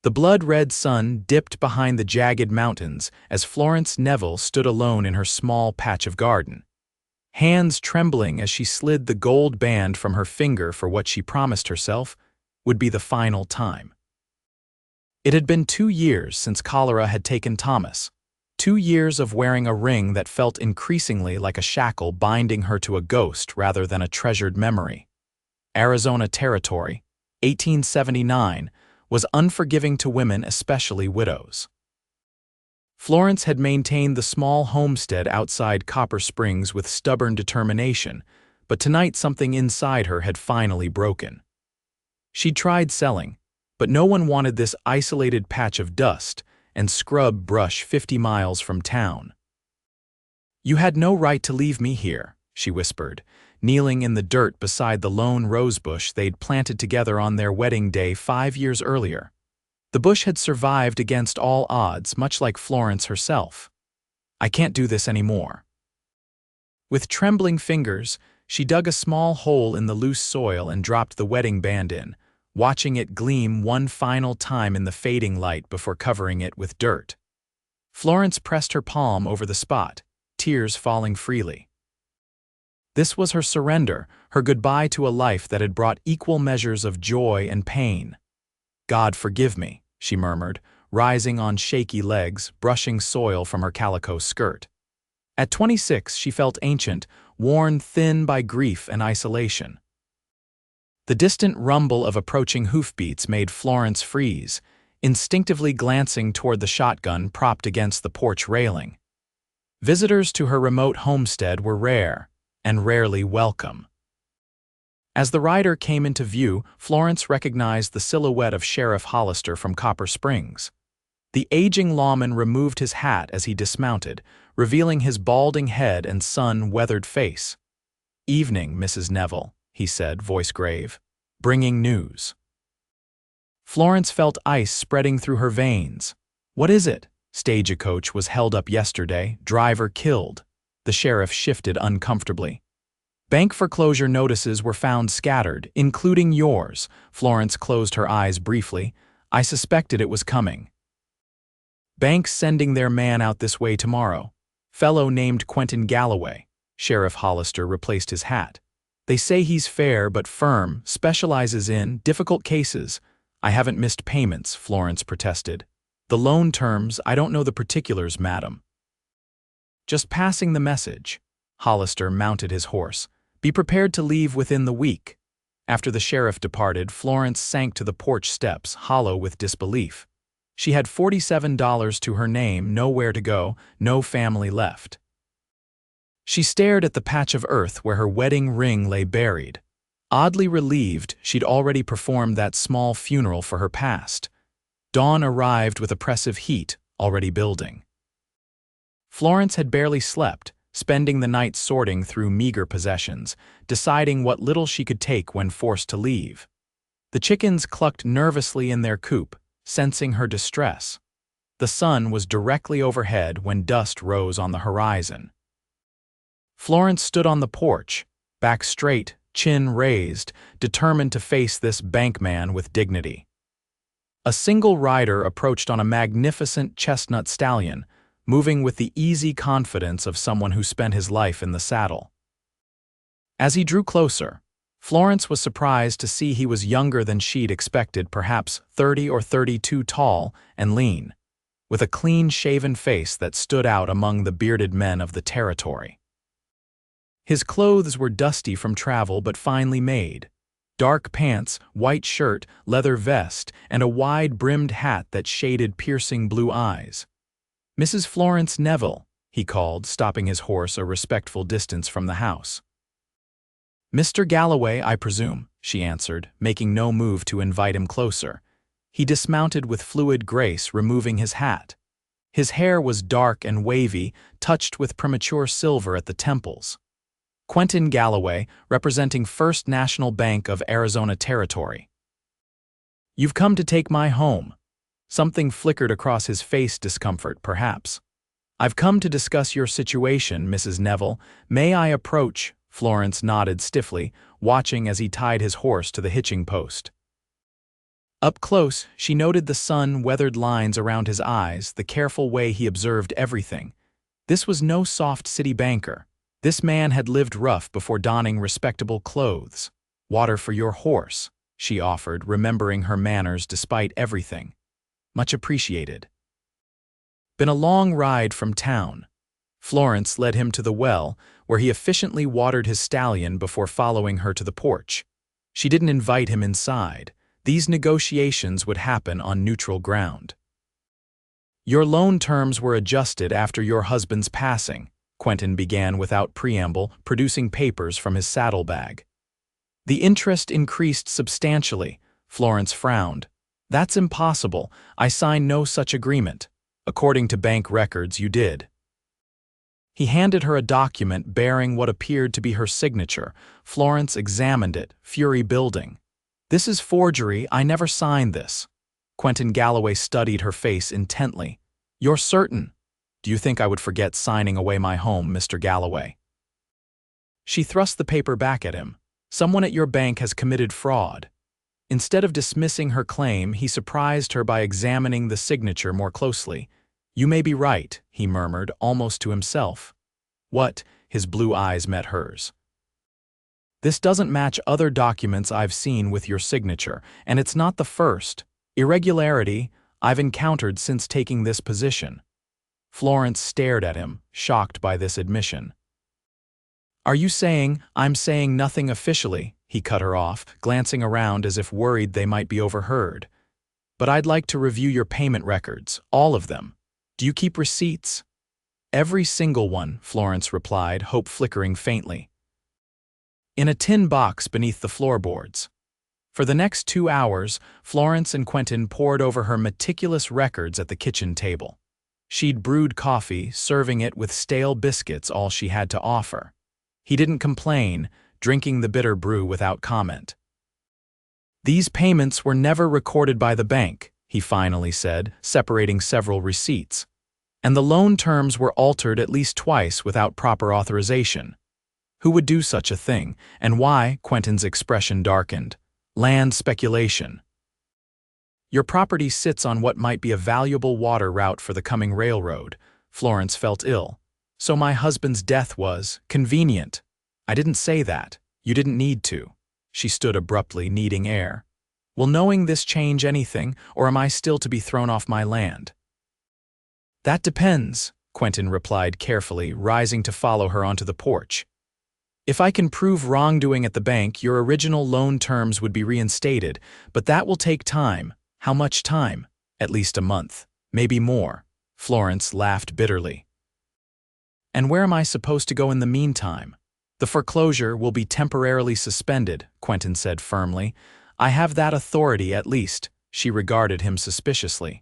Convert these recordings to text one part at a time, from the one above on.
The blood-red sun dipped behind the jagged mountains as Florence Neville stood alone in her small patch of garden, hands trembling as she slid the gold band from her finger for what she promised herself would be the final time. It had been 2 years since cholera had taken Thomas, 2 years of wearing a ring that felt increasingly like a shackle binding her to a ghost rather than a treasured memory. Arizona Territory, 1879, was unforgiving to women, especially widows. Florence had maintained the small homestead outside Copper Springs with stubborn determination, but tonight something inside her had finally broken. She'd tried selling, but no one wanted this isolated patch of dust and scrub brush 50 miles from town. "You had no right to leave me here," she whispered, kneeling in the dirt beside the lone rosebush they'd planted together on their wedding day 5 years earlier. The bush had survived against all odds, much like Florence herself. "I can't do this anymore." With trembling fingers, she dug a small hole in the loose soil and dropped the wedding band in, watching it gleam one final time in the fading light before covering it with dirt. Florence pressed her palm over the spot, tears falling freely. This was her surrender, her goodbye to a life that had brought equal measures of joy and pain. "God forgive me," she murmured, rising on shaky legs, brushing soil from her calico skirt. At 26, she felt ancient, worn thin by grief and isolation. The distant rumble of approaching hoofbeats made Florence freeze, instinctively glancing toward the shotgun propped against the porch railing. Visitors to her remote homestead were rare, and rarely welcome. As the rider came into view, Florence recognized the silhouette of Sheriff Hollister from Copper Springs. The aging lawman removed his hat as he dismounted, revealing his balding head and sun-weathered face. "Evening, Mrs. Neville," he said, voice grave. "Bringing news." Florence felt ice spreading through her veins. "What is it?" "Stagecoach was held up yesterday, driver killed." The sheriff shifted uncomfortably. "Bank foreclosure notices were found scattered, including yours." Florence closed her eyes briefly. "I suspected it was coming." "Bank's sending their man out this way tomorrow. Fellow named Quentin Galloway." Sheriff Hollister replaced his hat. "They say he's fair but firm, specializes in difficult cases." "I haven't missed payments," Florence protested. "The loan terms, I don't know the particulars, madam." "Just passing the message." Hollister mounted his horse. "Be prepared to leave within the week." After the sheriff departed, Florence sank to the porch steps, hollow with disbelief. She had $47 to her name, nowhere to go, no family left. She stared at the patch of earth where her wedding ring lay buried. Oddly relieved, she'd already performed that small funeral for her past. Dawn arrived with oppressive heat, already building. Florence had barely slept, spending the night sorting through meager possessions, deciding what little she could take when forced to leave. The chickens clucked nervously in their coop, sensing her distress. The sun was directly overhead when dust rose on the horizon. Florence stood on the porch, back straight, chin raised, determined to face this bankman with dignity. A single rider approached on a magnificent chestnut stallion, moving with the easy confidence of someone who spent his life in the saddle. As he drew closer, Florence was surprised to see he was younger than she'd expected, perhaps 30 or 32 tall and lean, with a clean-shaven face that stood out among the bearded men of the territory. His clothes were dusty from travel but finely made. Dark pants, white shirt, leather vest, and a wide-brimmed hat that shaded piercing blue eyes. "Mrs. Florence Neville," he called, stopping his horse a respectful distance from the house. "Mr. Galloway, I presume," she answered, making no move to invite him closer. He dismounted with fluid grace, removing his hat. His hair was dark and wavy, touched with premature silver at the temples. "Quentin Galloway, representing First National Bank of Arizona Territory." "You've come to take my home." Something flickered across his face, discomfort, perhaps. "I've come to discuss your situation, Mrs. Neville. May I approach?" Florence nodded stiffly, watching as he tied his horse to the hitching post. Up close, she noted the sun-weathered lines around his eyes, the careful way he observed everything. This was no soft city banker. This man had lived rough before donning respectable clothes. "Water for your horse," she offered, remembering her manners despite everything. "Much appreciated." "Been a long ride from town." Florence led him to the well, where he efficiently watered his stallion before following her to the porch. She didn't invite him inside. These negotiations would happen on neutral ground. "Your loan terms were adjusted after your husband's passing," Quentin began without preamble, producing papers from his saddlebag. "The interest increased substantially," Florence frowned. "That's impossible. I signed no such agreement. According to bank records, you did." He handed her a document bearing what appeared to be her signature. Florence examined it, fury building. "This is forgery. I never signed this." Quentin Galloway studied her face intently. "You're certain?" "Do you think I would forget signing away my home, Mr. Galloway?" She thrust the paper back at him. "Someone at your bank has committed fraud." Instead of dismissing her claim, he surprised her by examining the signature more closely. "You may be right," he murmured, almost to himself. "What?" His blue eyes met hers. "This doesn't match other documents I've seen with your signature, and it's not the first irregularity I've encountered since taking this position." Florence stared at him, shocked by this admission. "Are you saying I'm saying nothing officially?" He cut her off, glancing around as if worried they might be overheard. "But I'd like to review your payment records, all of them. Do you keep receipts?" "Every single one," Florence replied, hope flickering faintly. "In a tin box beneath the floorboards." For the next 2 hours, Florence and Quentin pored over her meticulous records at the kitchen table. She'd brewed coffee, serving it with stale biscuits, all she had to offer. He didn't complain, drinking the bitter brew without comment. "These payments were never recorded by the bank," he finally said, separating several receipts. "And the loan terms were altered at least twice without proper authorization." "Who would do such a thing, and why?" Quentin's expression darkened. "Land speculation." "Your property sits on what might be a valuable water route for the coming railroad." Florence felt ill. "So my husband's death was convenient." "I didn't say that. You didn't need to." She stood abruptly, needing air. "Will knowing this change anything, or am I still to be thrown off my land?" "That depends," Quentin replied carefully, rising to follow her onto the porch. "If I can prove wrongdoing at the bank, your original loan terms would be reinstated, but that will take time." "How much time?" "At least a month. Maybe more." Florence laughed bitterly. "And where am I supposed to go in the meantime?" "The foreclosure will be temporarily suspended," Quentin said firmly. "I have that authority at least." She regarded him suspiciously.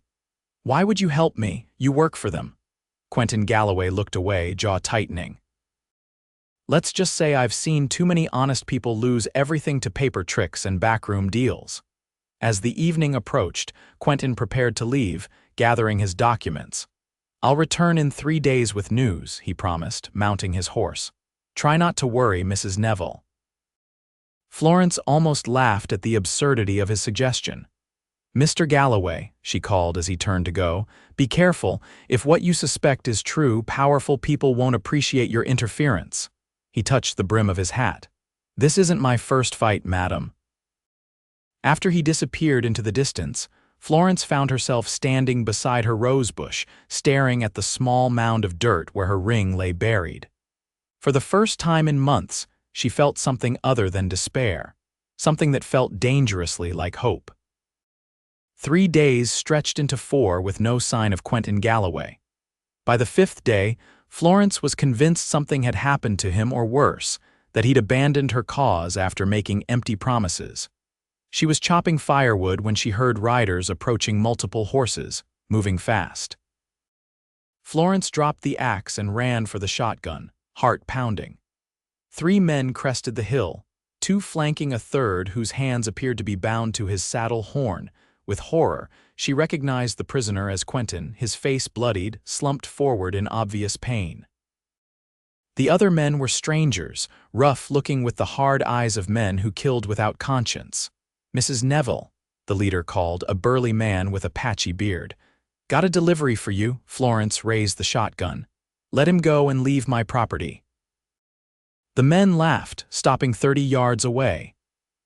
"Why would you help me? You work for them." Quentin Galloway looked away, jaw tightening. "Let's just say I've seen too many honest people lose everything to paper tricks and backroom deals." As the evening approached, Quentin prepared to leave, gathering his documents. "I'll return in 3 days with news," he promised, mounting his horse. "Try not to worry, Mrs. Neville." Florence almost laughed at the absurdity of his suggestion. "Mr. Galloway," she called as he turned to go, "be careful. If what you suspect is true, powerful people won't appreciate your interference." He touched the brim of his hat. "This isn't my first fight, madam." After he disappeared into the distance, Florence found herself standing beside her rosebush, staring at the small mound of dirt where her ring lay buried. For the first time in months, she felt something other than despair, something that felt dangerously like hope. 3 days stretched into 4 with no sign of Quentin Galloway. By the 5th day, Florence was convinced something had happened to him, or worse, that he'd abandoned her cause after making empty promises. She was chopping firewood when she heard riders approaching multiple horses, moving fast. Florence dropped the axe and ran for the shotgun, heart pounding. 3 men crested the hill, 2 flanking a third whose hands appeared to be bound to his saddle horn. With horror, she recognized the prisoner as Quentin, his face bloodied, slumped forward in obvious pain. The other men were strangers, rough-looking with the hard eyes of men who killed without conscience. "Mrs. Neville." the leader called, a burly man with a patchy beard. "Got a delivery for you." Florence raised the shotgun. "Let him go and leave my property." The men laughed, stopping 30 yards away.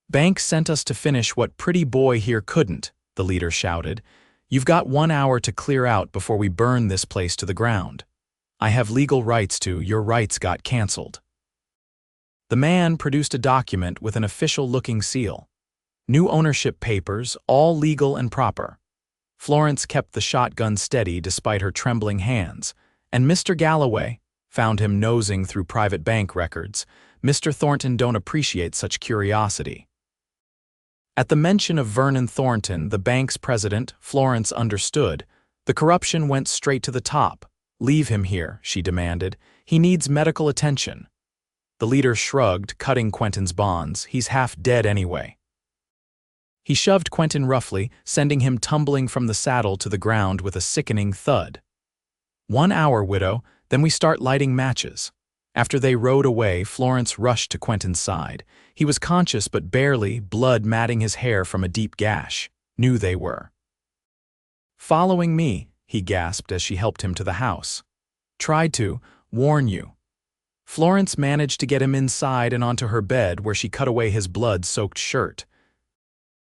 "Bank sent us to finish what pretty boy here couldn't," the leader shouted. "You've got 1 hour to clear out before we burn this place to the ground. I have legal rights to. Your rights got canceled." The man produced a document with an official-looking seal. New ownership papers, all legal and proper. Florence kept the shotgun steady despite her trembling hands, and Mr. Galloway found him nosing through private bank records. Mr. Thornton don't appreciate such curiosity. At the mention of Vernon Thornton, the bank's president, Florence understood. The corruption went straight to the top. "Leave him here," she demanded. "He needs medical attention." The leader shrugged, cutting Quentin's bonds. "He's half dead anyway." He shoved Quentin roughly, sending him tumbling from the saddle to the ground with a sickening thud. "1 hour, widow, then we start lighting matches." After they rode away, Florence rushed to Quentin's side. He was conscious but barely, blood matting his hair from a deep gash. Knew they were. "Following me," he gasped as she helped him to the house. "Tried to warn you." Florence managed to get him inside and onto her bed, where she cut away his blood-soaked shirt.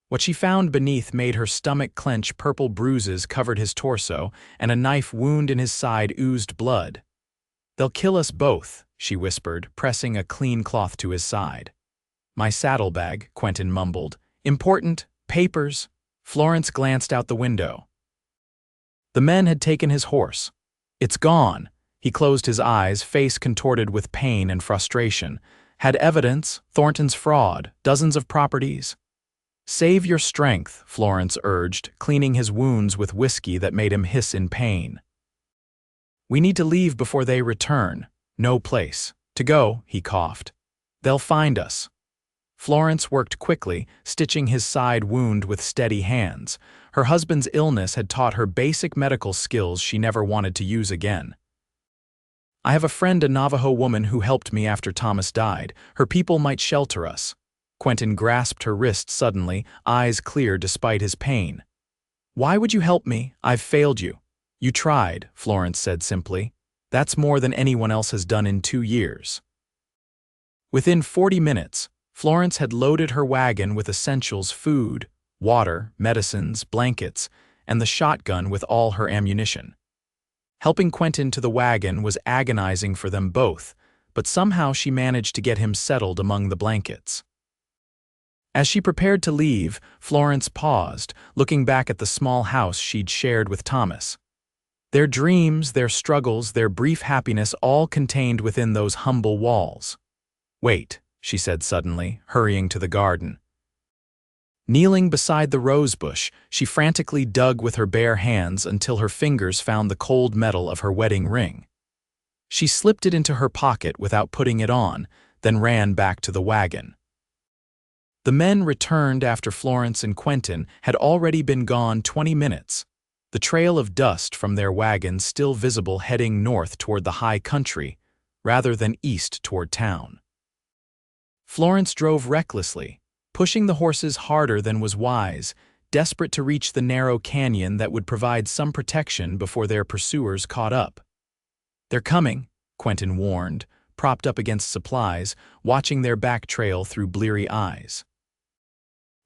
What she found beneath made her stomach clench. Purple bruises covered his torso, and a knife wound in his side oozed blood. "They'll kill us both," she whispered, pressing a clean cloth to his side. "My saddlebag," Quentin mumbled. "Important papers." Florence glanced out the window. The men had taken his horse. "It's gone." He closed his eyes, face contorted with pain and frustration. "Had evidence, Thornton's fraud, dozens of properties." "Save your strength," Florence urged, cleaning his wounds with whiskey that made him hiss in pain. "We need to leave before they return. No place to go," he coughed. "They'll find us." Florence worked quickly, stitching his side wound with steady hands. Her husband's illness had taught her basic medical skills she never wanted to use again. "I have a friend, a Navajo woman, who helped me after Thomas died. Her people might shelter us." Quentin grasped her wrist suddenly, eyes clear despite his pain. "Why would you help me? I've failed you." "You tried," Florence said simply. "That's more than anyone else has done in 2 years." Within 40 minutes, Florence had loaded her wagon with essentials: food, water, medicines, blankets, and the shotgun with all her ammunition. Helping Quentin to the wagon was agonizing for them both, but somehow she managed to get him settled among the blankets. As she prepared to leave, Florence paused, looking back at the small house she'd shared with Thomas. Their dreams, their struggles, their brief happiness, all contained within those humble walls. "Wait," she said suddenly, hurrying to the garden. Kneeling beside the rosebush, she frantically dug with her bare hands until her fingers found the cold metal of her wedding ring. She slipped it into her pocket without putting it on, then ran back to the wagon. The men returned after Florence and Quentin had already been gone 20 minutes, the trail of dust from their wagon still visible heading north toward the high country, rather than east toward town. Florence drove recklessly, pushing the horses harder than was wise, desperate to reach the narrow canyon that would provide some protection before their pursuers caught up. "They're coming," Quentin warned, propped up against supplies, watching their back trail through bleary eyes.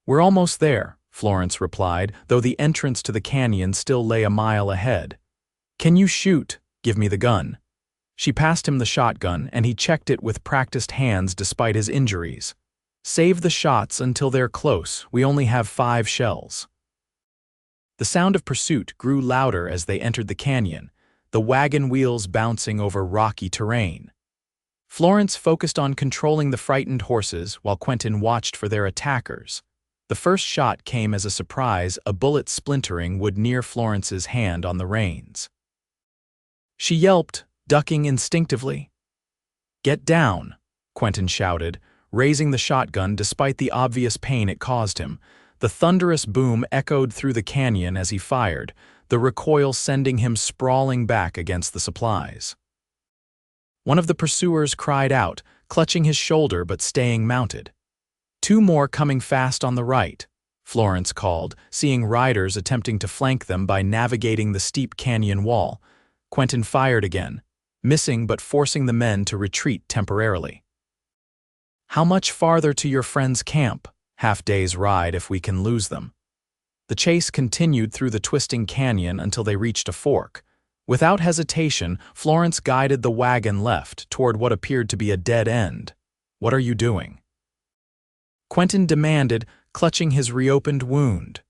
"We're almost there," Florence replied, though the entrance to the canyon still lay a mile ahead. "Can you shoot? Give me the gun." She passed him the shotgun, and he checked it with practiced hands despite his injuries. "Save the shots until they're close. We only have 5 shells." The sound of pursuit grew louder as they entered the canyon, the wagon wheels bouncing over rocky terrain. Florence focused on controlling the frightened horses while Quentin watched for their attackers. The first shot came as a surprise, a bullet splintering wood near Florence's hand on the reins. She yelped, ducking instinctively. "Get down," Quentin shouted, raising the shotgun despite the obvious pain it caused him. The thunderous boom echoed through the canyon as he fired, the recoil sending him sprawling back against the supplies. One of the pursuers cried out, clutching his shoulder but staying mounted. 2 more coming fast on the right. Florence called, seeing riders attempting to flank them by navigating the steep canyon wall. Quentin fired again, missing but forcing the men to retreat temporarily. "How much farther to your friend's camp? Half-day's ride if we can lose them." The chase continued through the twisting canyon until they reached a fork. Without hesitation, Florence guided the wagon left toward what appeared to be a dead end. "What are you doing?" Quentin demanded, clutching his reopened wound.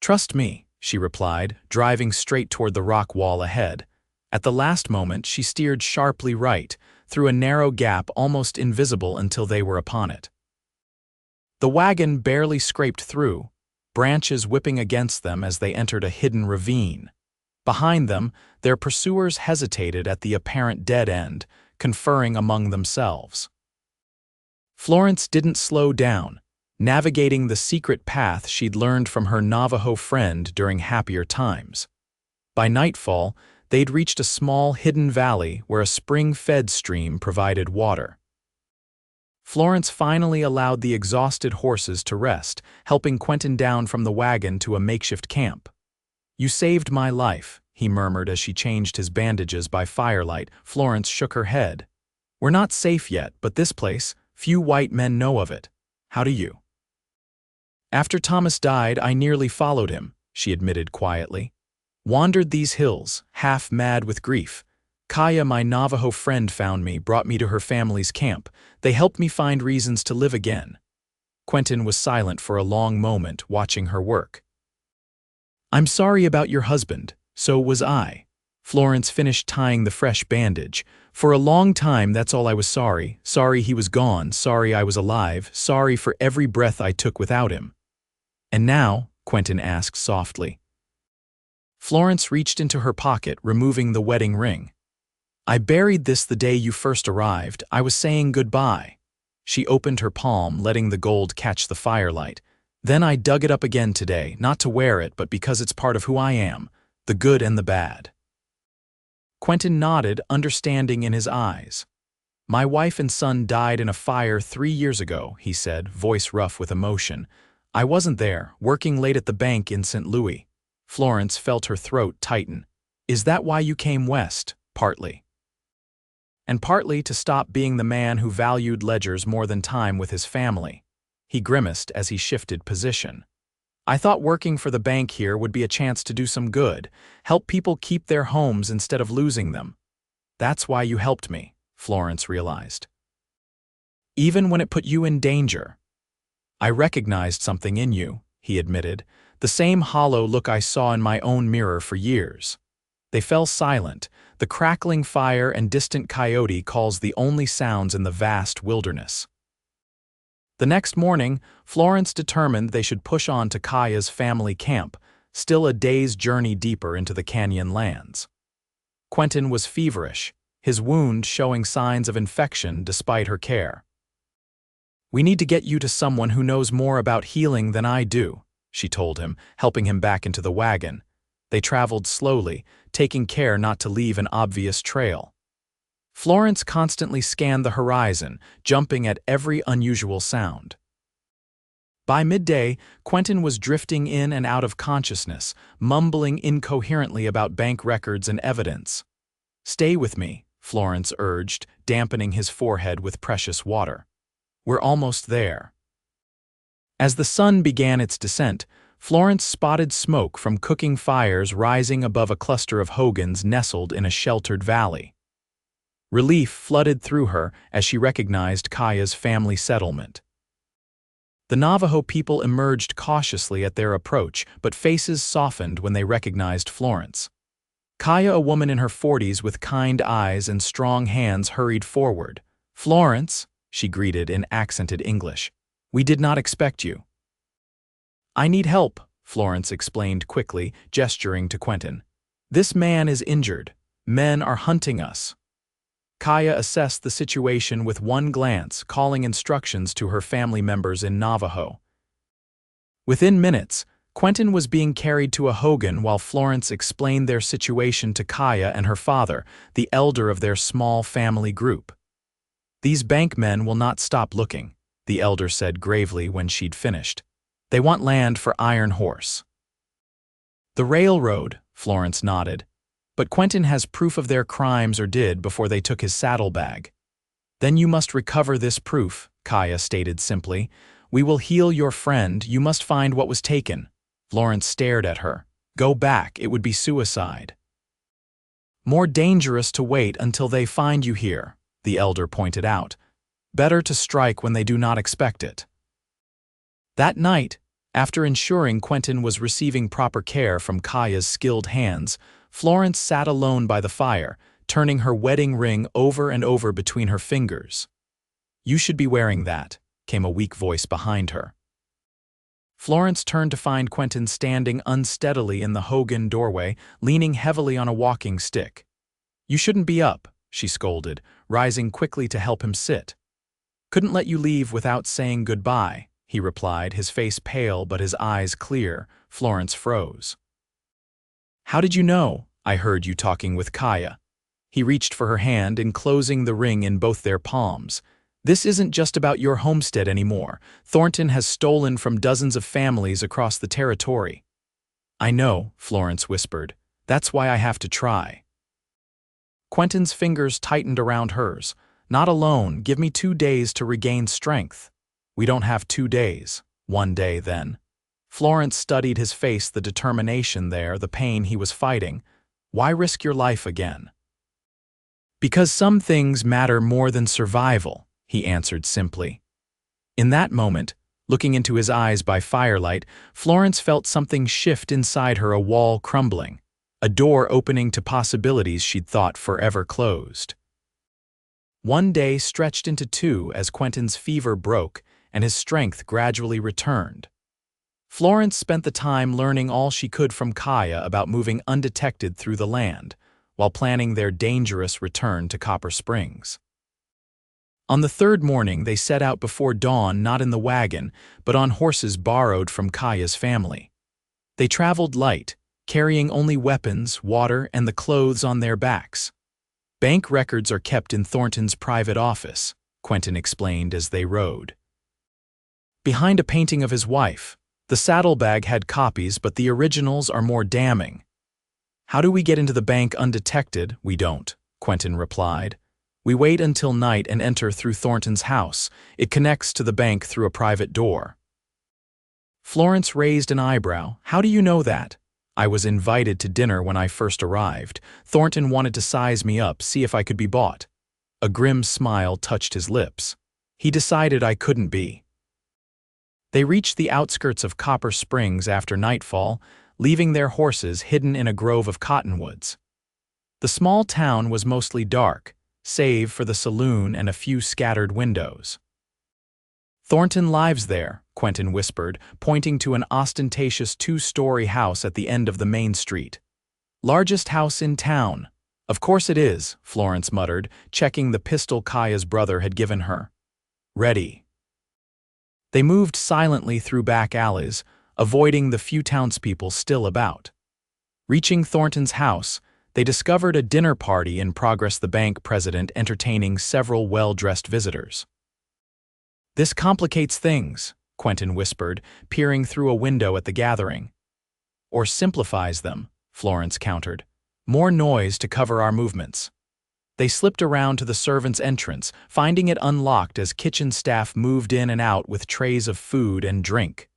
"Trust me," she replied, driving straight toward the rock wall ahead. At the last moment, she steered sharply right, through a narrow gap almost invisible until they were upon it. The wagon barely scraped through, branches whipping against them as they entered a hidden ravine. Behind them, their pursuers hesitated at the apparent dead end, conferring among themselves. Florence didn't slow down, navigating the secret path she'd learned from her Navajo friend during happier times. By nightfall, they'd reached a small hidden valley where a spring-fed stream provided water. Florence finally allowed the exhausted horses to rest, helping Quentin down from the wagon to a makeshift camp. "You saved my life," he murmured as she changed his bandages by firelight. Florence shook her head. "We're not safe yet, but this place, few white men know of it. How do you?" "After Thomas died, I nearly followed him," she admitted quietly. "Wandered these hills, half mad with grief. Kaya, my Navajo friend, found me, brought me to her family's camp. They helped me find reasons to live again." Quentin was silent for a long moment, watching her work. "I'm sorry about your husband, so was I." Florence finished tying the fresh bandage. "For a long time, that's all I was sorry. Sorry he was gone, sorry I was alive, sorry for every breath I took without him." "And now?" Quentin asked softly. Florence reached into her pocket, removing the wedding ring. "I buried this the day you first arrived. I was saying goodbye." She opened her palm, letting the gold catch the firelight. "Then I dug it up again today, not to wear it, but because it's part of who I am, the good and the bad." Quentin nodded, understanding in his eyes. "My wife and son died in a fire 3 years ago," he said, voice rough with emotion. "I wasn't there, working late at the bank in St. Louis." Florence felt her throat tighten. "Is that why you came west?" "Partly. And partly to stop being the man who valued ledgers more than time with his family." He grimaced as he shifted position. "I thought working for the bank here would be a chance to do some good, help people keep their homes instead of losing them." "That's why you helped me," Florence realized. "Even when it put you in danger." "I recognized something in you," he admitted, "the same hollow look I saw in my own mirror for years." They fell silent, the crackling fire and distant coyote calls the only sounds in the vast wilderness. The next morning, Florence determined they should push on to Kaya's family camp, still a day's journey deeper into the canyon lands. Quentin was feverish, his wound showing signs of infection despite her care. "We need to get you to someone who knows more about healing than I do," she told him, helping him back into the wagon. They traveled slowly, taking care not to leave an obvious trail. Florence constantly scanned the horizon, jumping at every unusual sound. By midday, Quentin was drifting in and out of consciousness, mumbling incoherently about bank records and evidence. "Stay with me," Florence urged, dampening his forehead with precious water. "We're almost there." As the sun began its descent, Florence spotted smoke from cooking fires rising above a cluster of hogans nestled in a sheltered valley. Relief flooded through her as she recognized Kaya's family settlement. The Navajo people emerged cautiously at their approach, but faces softened when they recognized Florence. Kaya, a woman in her 40s with kind eyes and strong hands, hurried forward. "Florence," she greeted in accented English, "we did not expect you." "I need help," Florence explained quickly, gesturing to Quentin. "This man is injured. Men are hunting us." Kaya assessed the situation with one glance, calling instructions to her family members in Navajo. Within minutes, Quentin was being carried to a hogan while Florence explained their situation to Kaya and her father, the elder of their small family group. "These bank men will not stop looking," the elder said gravely when she'd finished. They want land for Iron Horse. The railroad, Florence nodded. But Quentin has proof of their crimes or did before they took his saddlebag. Then you must recover this proof, Kaya stated simply. We will heal your friend, you must find what was taken. Florence stared at her. Go back, it would be suicide. More dangerous to wait until they find you here, the elder pointed out. Better to strike when they do not expect it. That night, after ensuring Quentin was receiving proper care from Kaya's skilled hands, Florence sat alone by the fire, turning her wedding ring over and over between her fingers. You should be wearing that, came a weak voice behind her. Florence turned to find Quentin standing unsteadily in the Hogan doorway, leaning heavily on a walking stick. You shouldn't be up, she scolded, rising quickly to help him sit. Couldn't let you leave without saying goodbye, he replied, his face pale but his eyes clear. Florence froze. How did you know? I heard you talking with Kaya. He reached for her hand, enclosing the ring in both their palms. This isn't just about your homestead anymore. Thornton has stolen from dozens of families across the territory. I know, Florence whispered. That's why I have to try. Quentin's fingers tightened around hers. Not alone, give me 2 days to regain strength. We don't have 2 days. 1 day, then. Florence studied his face, the determination there, the pain he was fighting. Why risk your life again? Because some things matter more than survival, he answered simply. In that moment, looking into his eyes by firelight, Florence felt something shift inside her, a wall crumbling, a door opening to possibilities she'd thought forever closed. 1 day stretched into 2 as Quentin's fever broke and his strength gradually returned. Florence spent the time learning all she could from Kaya about moving undetected through the land, while planning their dangerous return to Copper Springs. On the 3rd morning, they set out before dawn, not in the wagon, but on horses borrowed from Kaya's family. They traveled light, carrying only weapons, water, and the clothes on their backs. Bank records are kept in Thornton's private office, Quentin explained as they rode. Behind a painting of his wife, the saddlebag had copies, but the originals are more damning. How do we get into the bank undetected? We don't, Quentin replied. We wait until night and enter through Thornton's house. It connects to the bank through a private door. Florence raised an eyebrow. How do you know that? I was invited to dinner when I first arrived. Thornton wanted to size me up, see if I could be bought. A grim smile touched his lips. He decided I couldn't be. They reached the outskirts of Copper Springs after nightfall, leaving their horses hidden in a grove of cottonwoods. The small town was mostly dark, save for the saloon and a few scattered windows. Thornton lives there, Quentin whispered, pointing to an ostentatious 2-story house at the end of the main street. Largest house in town. Of course it is, Florence muttered, checking the pistol Kaya's brother had given her. Ready. They moved silently through back alleys, avoiding the few townspeople still about. Reaching Thornton's house, they discovered a dinner party in progress, the bank president entertaining several well-dressed visitors. This complicates things, Quentin whispered, peering through a window at the gathering. Or simplifies them, Florence countered. More noise to cover our movements. They slipped around to the servants' entrance, finding it unlocked as kitchen staff moved in and out with trays of food and drink.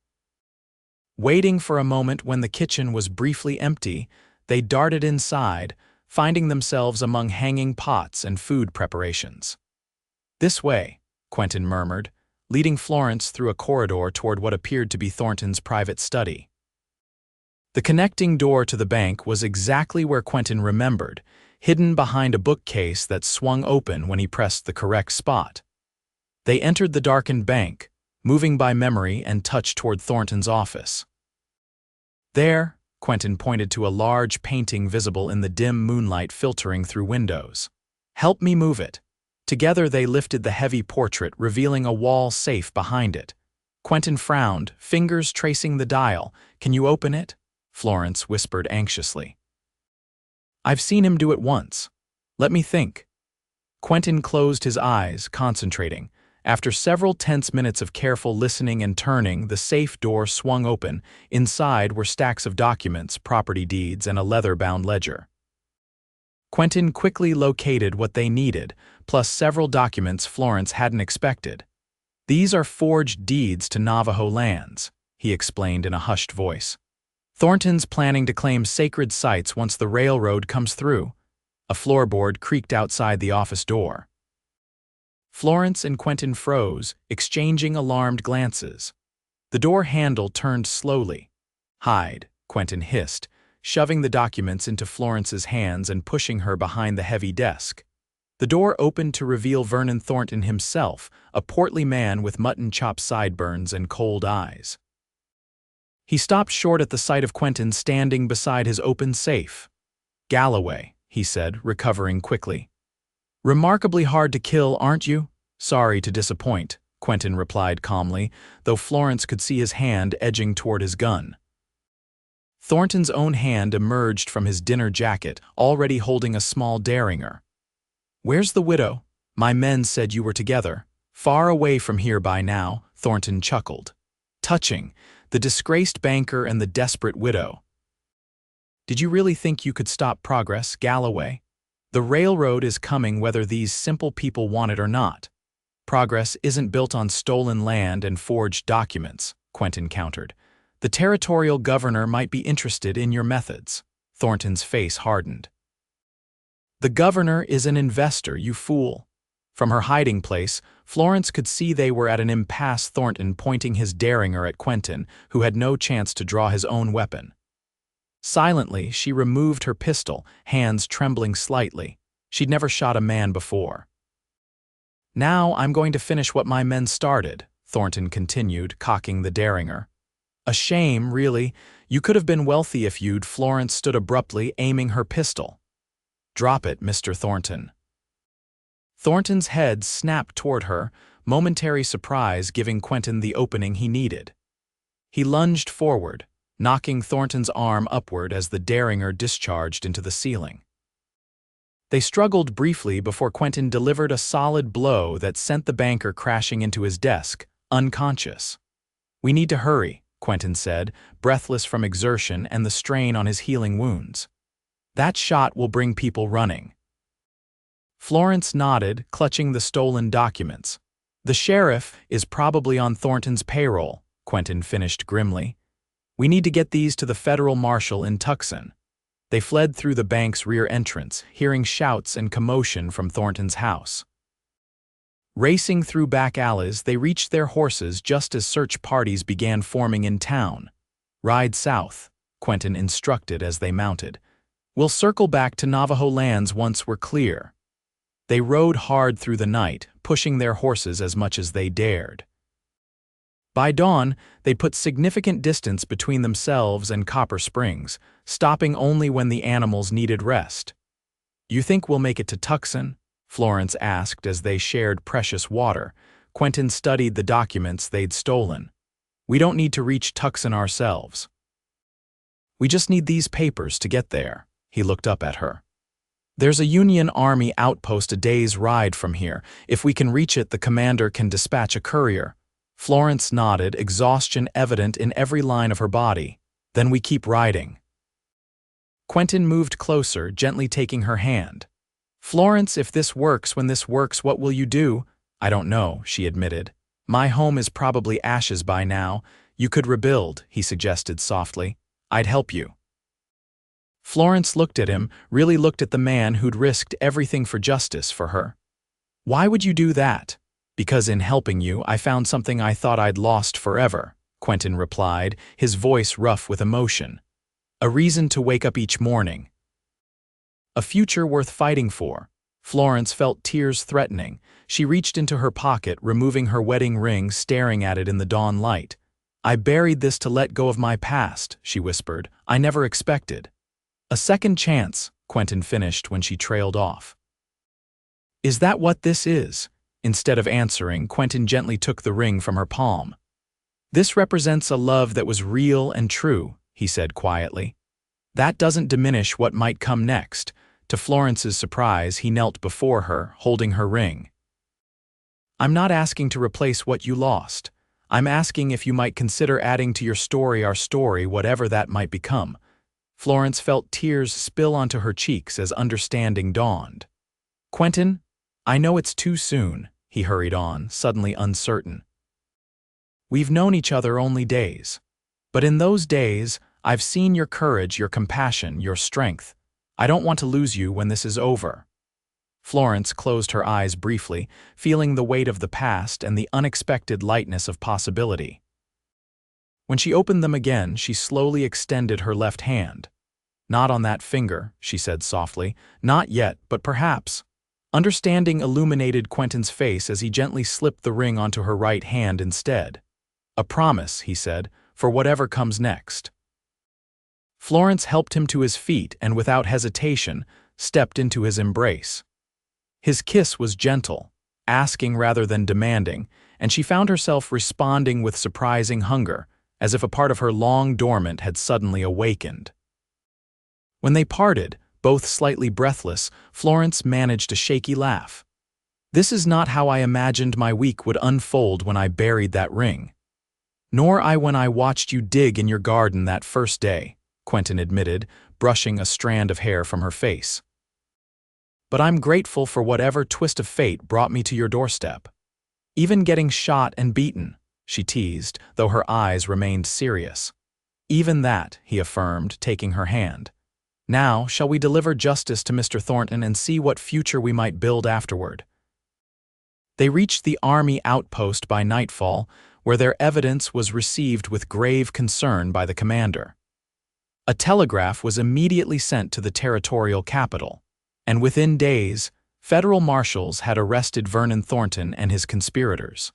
Waiting for a moment when the kitchen was briefly empty, they darted inside, finding themselves among hanging pots and food preparations. This way, Quentin murmured, leading Florence through a corridor toward what appeared to be Thornton's private study. The connecting door to the bank was exactly where Quentin remembered, hidden behind a bookcase that swung open when he pressed the correct spot. They entered the darkened bank, moving by memory and touched toward Thornton's office. There, Quentin pointed to a large painting visible in the dim moonlight filtering through windows. Help me move it. Together they lifted the heavy portrait, revealing a wall safe behind it. Quentin frowned, fingers tracing the dial. Can you open it? Florence whispered anxiously. I've seen him do it once. Let me think. Quentin closed his eyes, concentrating. After several tense minutes of careful listening and turning, the safe door swung open. Inside were stacks of documents, property deeds, and a leather-bound ledger. Quentin quickly located what they needed, plus several documents Florence hadn't expected. "These are forged deeds to Navajo lands," he explained in a hushed voice. "Thornton's planning to claim sacred sites once the railroad comes through." A floorboard creaked outside the office door. Florence and Quentin froze, exchanging alarmed glances. The door handle turned slowly. "Hide," Quentin hissed, shoving the documents into Florence's hands and pushing her behind the heavy desk. The door opened to reveal Vernon Thornton himself, a portly man with mutton-chop sideburns and cold eyes. He stopped short at the sight of Quentin standing beside his open safe. "Galloway," he said, recovering quickly. "Remarkably hard to kill, aren't you?" "Sorry to disappoint," Quentin replied calmly, though Florence could see his hand edging toward his gun. Thornton's own hand emerged from his dinner jacket, already holding a small derringer. "Where's the widow? My men said you were together." "Far away from here by now," Thornton chuckled. "Touching, the disgraced banker and the desperate widow." "Did you really think you could stop progress, Galloway? The railroad is coming whether these simple people want it or not." "Progress isn't built on stolen land and forged documents," Quentin countered. "The territorial governor might be interested in your methods." Thornton's face hardened. "The governor is an investor, you fool." From her hiding place, Florence could see they were at an impasse, Thornton pointing his derringer at Quentin, who had no chance to draw his own weapon. Silently, she removed her pistol, hands trembling slightly. She'd never shot a man before. "Now I'm going to finish what my men started," Thornton continued, cocking the derringer. "A shame, really. You could have been wealthy if you'd." Florence stood abruptly, aiming her pistol. "Drop it, Mr. Thornton." Thornton's head snapped toward her, momentary surprise giving Quentin the opening he needed. He lunged forward, knocking Thornton's arm upward as the derringer discharged into the ceiling. They struggled briefly before Quentin delivered a solid blow that sent the banker crashing into his desk, unconscious. "We need to hurry," Quentin said, breathless from exertion and the strain on his healing wounds. "That shot will bring people running." Florence nodded, clutching the stolen documents. "The sheriff is probably on Thornton's payroll," Quentin finished grimly. "We need to get these to the federal marshal in Tucson." They fled through the bank's rear entrance, hearing shouts and commotion from Thornton's house. Racing through back alleys, they reached their horses just as search parties began forming in town. "Ride south," Quentin instructed as they mounted. "We'll circle back to Navajo lands once we're clear." They rode hard through the night, pushing their horses as much as they dared. By dawn, they'd put significant distance between themselves and Copper Springs, stopping only when the animals needed rest. "You think we'll make it to Tucson?" Florence asked as they shared precious water. Quentin studied the documents they'd stolen. "We don't need to reach Tucson ourselves. We just need these papers to get there." He looked up at her. "There's a Union Army outpost a day's ride from here. If we can reach it, the commander can dispatch a courier." Florence nodded, exhaustion evident in every line of her body. "Then we keep riding." Quentin moved closer, gently taking her hand. "Florence, if this works, when this works, what will you do?" "I don't know," she admitted. "My home is probably ashes by now. You could rebuild," he suggested softly. "I'd help you." Florence looked at him, really looked at the man who'd risked everything for justice for her. "Why would you do that?" "Because in helping you, I found something I thought I'd lost forever," Quentin replied, his voice rough with emotion. "A reason to wake up each morning. A future worth fighting for." Florence felt tears threatening. She reached into her pocket, removing her wedding ring, staring at it in the dawn light. "I buried this to let go of my past," she whispered. "I never expected." "A second chance," Quentin finished when she trailed off. "Is that what this is?" Instead of answering, Quentin gently took the ring from her palm. "This represents a love that was real and true," he said quietly. "That doesn't diminish what might come next." To Florence's surprise, he knelt before her, holding her ring. I'm not asking to replace what you lost. I'm asking if you might consider adding to your story our story, whatever that might become. Florence felt tears spill onto her cheeks as understanding dawned. Quentin, I know it's too soon, he hurried on, suddenly uncertain. We've known each other only days. But in those days, I've seen your courage, your compassion, your strength. I don't want to lose you when this is over. Florence closed her eyes briefly, feeling the weight of the past and the unexpected lightness of possibility. When she opened them again, she slowly extended her left hand. Not on that finger, she said softly. Not yet, but perhaps. Understanding illuminated Quentin's face as he gently slipped the ring onto her right hand instead. A promise, he said, for whatever comes next. Florence helped him to his feet and without hesitation stepped into his embrace. His kiss was gentle, asking rather than demanding, and she found herself responding with surprising hunger, as if a part of her long dormant had suddenly awakened. When they parted, both slightly breathless, Florence managed a shaky laugh. This is not how I imagined my week would unfold when I buried that ring. Nor I when I watched you dig in your garden that first day, Quentin admitted, brushing a strand of hair from her face. But I'm grateful for whatever twist of fate brought me to your doorstep. Even getting shot and beaten, she teased, though her eyes remained serious. Even that, he affirmed, taking her hand. Now, shall we deliver justice to Mr. Thornton and see what future we might build afterward? They reached the army outpost by nightfall, where their evidence was received with grave concern by the commander. A telegraph was immediately sent to the territorial capital, and within days, federal marshals had arrested Vernon Thornton and his conspirators.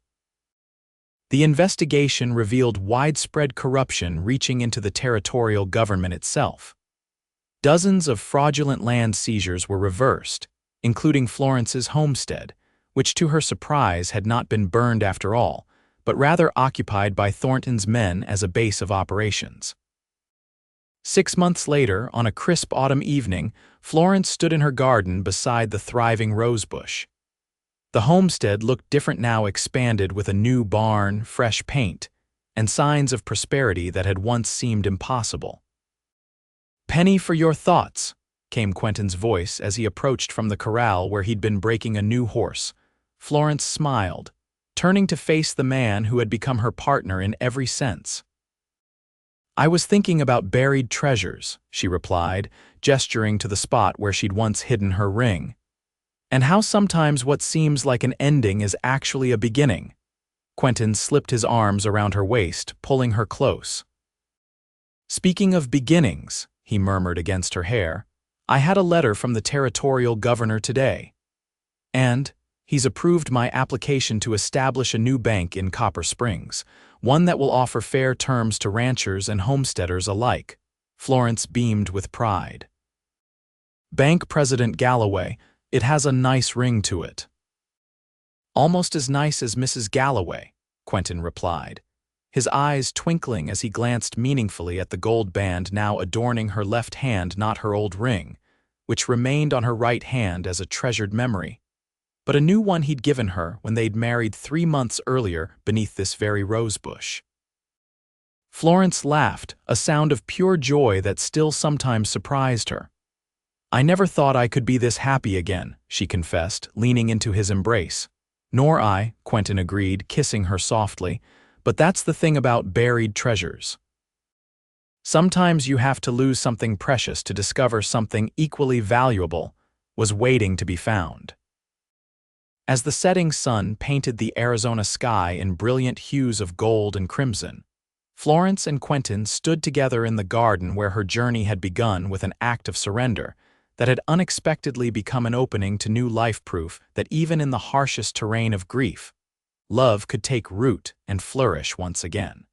The investigation revealed widespread corruption reaching into the territorial government itself. Dozens of fraudulent land seizures were reversed, including Florence's homestead, which to her surprise had not been burned after all, but rather occupied by Thornton's men as a base of operations. 6 months later, on a crisp autumn evening, Florence stood in her garden beside the thriving rosebush. The homestead looked different now, expanded with a new barn, fresh paint, and signs of prosperity that had once seemed impossible. "Penny for your thoughts," came Quentin's voice as he approached from the corral where he'd been breaking a new horse. Florence smiled, turning to face the man who had become her partner in every sense. "I was thinking about buried treasures," she replied, gesturing to the spot where she'd once hidden her ring. "And how sometimes what seems like an ending is actually a beginning." Quentin slipped his arms around her waist, pulling her close. "Speaking of beginnings," he murmured against her hair, "I had a letter from the territorial governor today. And he's approved my application to establish a new bank in Copper Springs, one that will offer fair terms to ranchers and homesteaders alike." Florence beamed with pride. "Bank President Galloway, it has a nice ring to it." "Almost as nice as Mrs. Galloway," Quentin replied, his eyes twinkling as he glanced meaningfully at the gold band now adorning her left hand, not her old ring, which remained on her right hand as a treasured memory, but a new one he'd given her when they'd married 3 months earlier beneath this very rosebush. Florence laughed, a sound of pure joy that still sometimes surprised her. "I never thought I could be this happy again," she confessed, leaning into his embrace. "Nor I," Quentin agreed, kissing her softly, "but that's the thing about buried treasures. Sometimes you have to lose something precious to discover something equally valuable was waiting to be found." As the setting sun painted the Arizona sky in brilliant hues of gold and crimson, Florence and Quentin stood together in the garden where her journey had begun with an act of surrender that had unexpectedly become an opening to new life, proof that even in the harshest terrain of grief, love could take root and flourish once again.